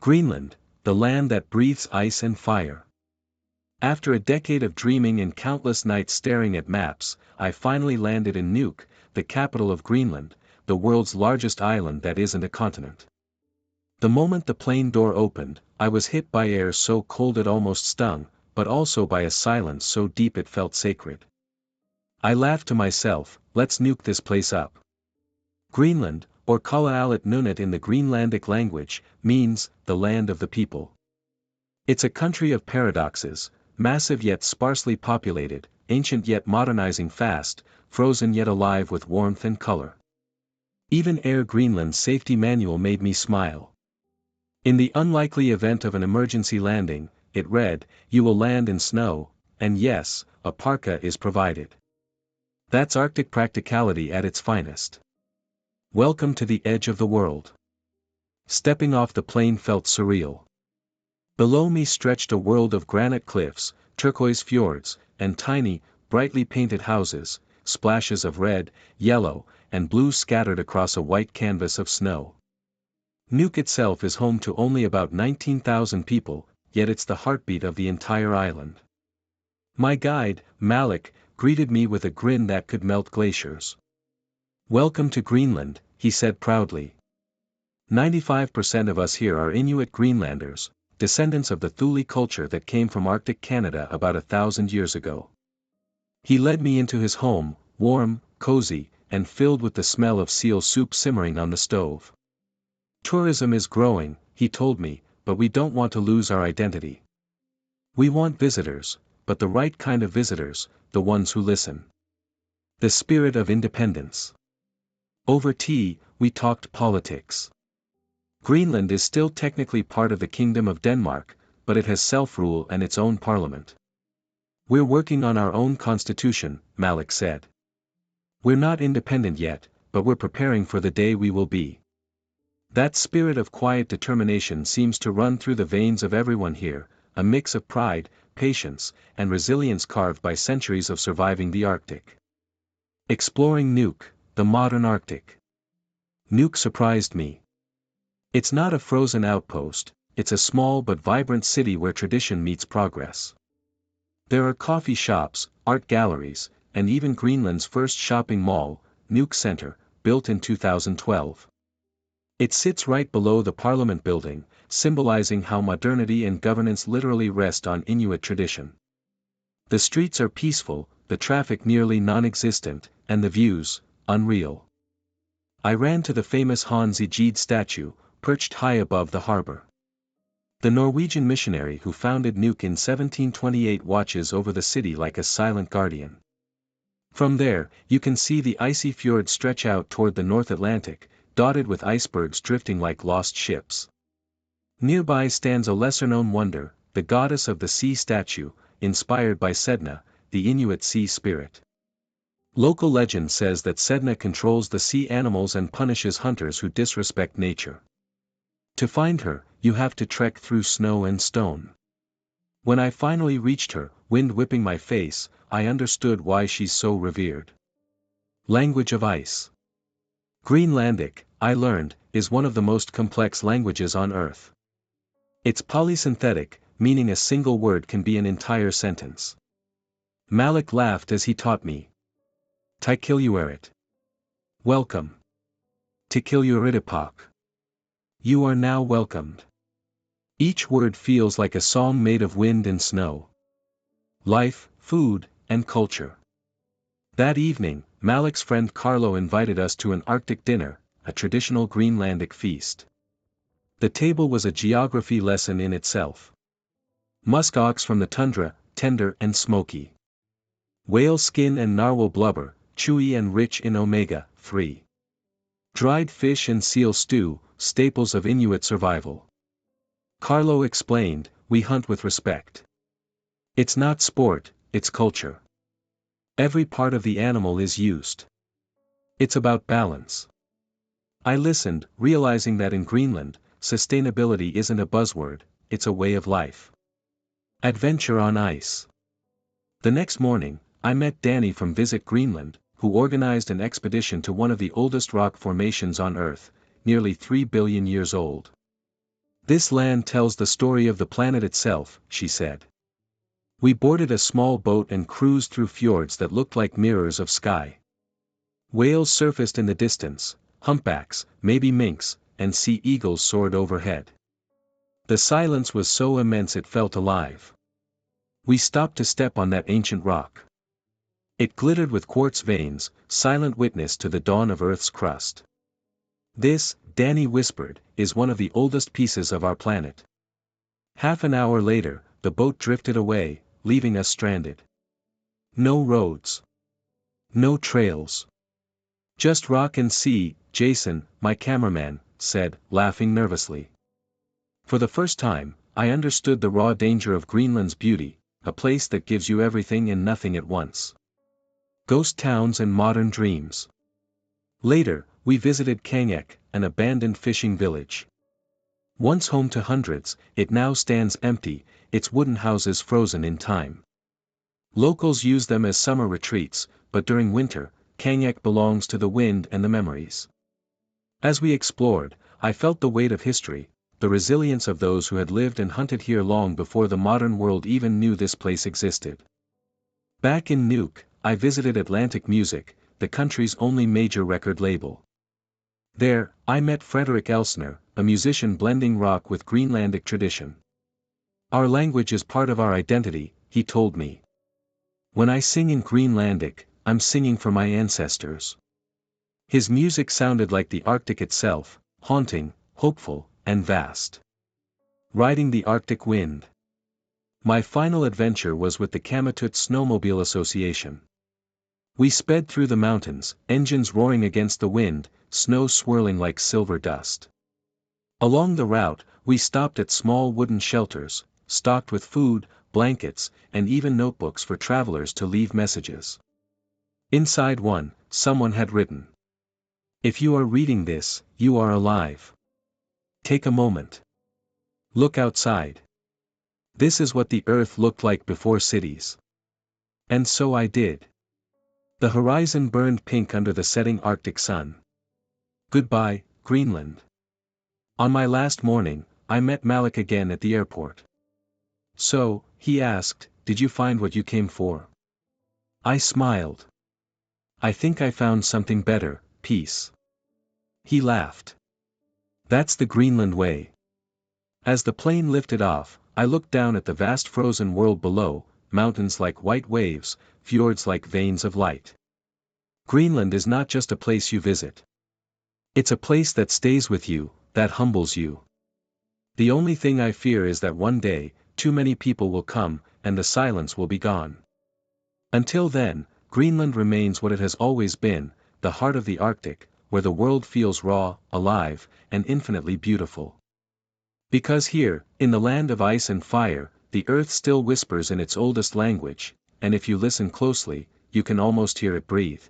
Greenland, the land that breathes ice and fire. After a decade of dreaming and countless nights staring at maps, I finally landed in Nuuk, the capital of Greenland, the world's largest island that isn't a continent. The moment the plane door opened, I was hit by air so cold it almost stung, but also by a silence so deep it felt sacred. I laughed to myself, let's nuke this place up. Greenland, or Kalaallit Nunaat in the Greenlandic language, means, the land of the people. It's a country of paradoxes, massive yet sparsely populated, ancient yet modernizing fast, frozen yet alive with warmth and color. Even Air Greenland's safety manual made me smile. In the unlikely event of an emergency landing, it read, you will land in snow, and yes, a parka is provided. That's Arctic practicality at its finest. Welcome to the edge of the world. Stepping off the plane felt surreal. Below me stretched a world of granite cliffs, turquoise fjords, and tiny, brightly painted houses, splashes of red, yellow, and blue scattered across a white canvas of snow. Nuuk itself is home to only about 19,000 people, yet it's the heartbeat of the entire island. My guide, Malik, greeted me with a grin that could melt glaciers. Welcome to Greenland, he said proudly. 95% of us here are Inuit Greenlanders, descendants of the Thule culture that came from Arctic Canada about 1,000 years ago. He led me into his home, warm, cozy, and filled with the smell of seal soup simmering on the stove. Tourism is growing, he told me, but we don't want to lose our identity. We want visitors, but the right kind of visitors, the ones who listen. The spirit of independence. Over tea, we talked politics. Greenland is still technically part of the Kingdom of Denmark, but it has self-rule and its own parliament. We're working on our own constitution, Malik said. We're not independent yet, but we're preparing for the day we will be. That spirit of quiet determination seems to run through the veins of everyone here, a mix of pride, patience, and resilience carved by centuries of surviving the Arctic. Exploring Nuuk, the modern Arctic. Nuuk surprised me. It's not a frozen outpost, it's a small but vibrant city where tradition meets progress. There are coffee shops, art galleries, and even Greenland's first shopping mall, Nuuk Center, built in 2012. It sits right below the Parliament building, symbolizing how modernity and governance literally rest on Inuit tradition. The streets are peaceful, the traffic nearly non-existent, and the views, unreal. I ran to the famous Hans Egede statue, perched high above the harbor. The Norwegian missionary who founded Nuuk in 1728 watches over the city like a silent guardian. From there, you can see the icy fjord stretch out toward the North Atlantic, dotted with icebergs drifting like lost ships. Nearby stands a lesser-known wonder, the goddess of the sea statue, inspired by Sedna, the Inuit sea spirit. Local legend says that Sedna controls the sea animals and punishes hunters who disrespect nature. To find her, you have to trek through snow and stone. When I finally reached her, wind whipping my face, I understood why she's so revered. Language of ice. Greenlandic, I learned, is one of the most complex languages on Earth. It's polysynthetic, meaning a single word can be an entire sentence. Malik laughed as he taught me. Tikilluarit. Welcome. Tikilluaridipak. You are now welcomed. Each word feels like a song made of wind and snow. Life, food, and culture. That evening, Malik's friend Carlo invited us to an Arctic dinner, a traditional Greenlandic feast. The table was a geography lesson in itself. Musk ox from the tundra, tender and smoky. Whale skin and narwhal blubber, chewy and rich in omega-3. Dried fish and seal stew, staples of Inuit survival. Carlo explained, we hunt with respect. It's not sport, it's culture. Every part of the animal is used. It's about balance. I listened, realizing that in Greenland, sustainability isn't a buzzword, it's a way of life. Adventure on ice. The next morning, I met Danny from Visit Greenland, who organized an expedition to one of the oldest rock formations on Earth, nearly 3 billion years old. This land tells the story of the planet itself, she said. We boarded a small boat and cruised through fjords that looked like mirrors of sky. Whales surfaced in the distance, humpbacks, maybe minks, and sea eagles soared overhead. The silence was so immense it felt alive. We stopped to step on that ancient rock. It glittered with quartz veins, silent witness to the dawn of Earth's crust. This, Danny whispered, is one of the oldest pieces of our planet. Half an hour later, the boat drifted away, leaving us stranded. No roads. No trails. Just rock and sea, Jason, my cameraman, said, laughing nervously. For the first time, I understood the raw danger of Greenland's beauty, a place that gives you everything and nothing at once. Ghost towns and modern dreams. Later, we visited Kangek, an abandoned fishing village. Once home to hundreds, it now stands empty, its wooden houses frozen in time. Locals use them as summer retreats, but during winter, Kangek belongs to the wind and the memories. As we explored, I felt the weight of history, the resilience of those who had lived and hunted here long before the modern world even knew this place existed. Back in Nuuk, I visited Atlantic Music, the country's only major record label. There, I met Frederick Elsner, a musician blending rock with Greenlandic tradition. Our language is part of our identity, he told me. When I sing in Greenlandic, I'm singing for my ancestors. His music sounded like the Arctic itself, haunting, hopeful, and vast. Riding the Arctic wind. My final adventure was with the Kamatut Snowmobile Association. We sped through the mountains, engines roaring against the wind, snow swirling like silver dust. Along the route, we stopped at small wooden shelters, stocked with food, blankets, and even notebooks for travelers to leave messages. Inside one, someone had written, "If you are reading this, you are alive. Take a moment. Look outside. This is what the earth looked like before cities." And so I did. The horizon burned pink under the setting Arctic sun. Goodbye, Greenland. On my last morning, I met Malik again at the airport. "So," he asked, "did you find what you came for?" I smiled. "I think I found something better, peace." He laughed. "That's the Greenland way." As the plane lifted off, I looked down at the vast frozen world below, mountains like white waves, fjords like veins of light. Greenland is not just a place you visit. It's a place that stays with you, that humbles you. The only thing I fear is that one day, too many people will come, and the silence will be gone. Until then, Greenland remains what it has always been, the heart of the Arctic, where the world feels raw, alive, and infinitely beautiful. Because here, in the land of ice and fire, the earth still whispers in its oldest language, and if you listen closely, you can almost hear it breathe.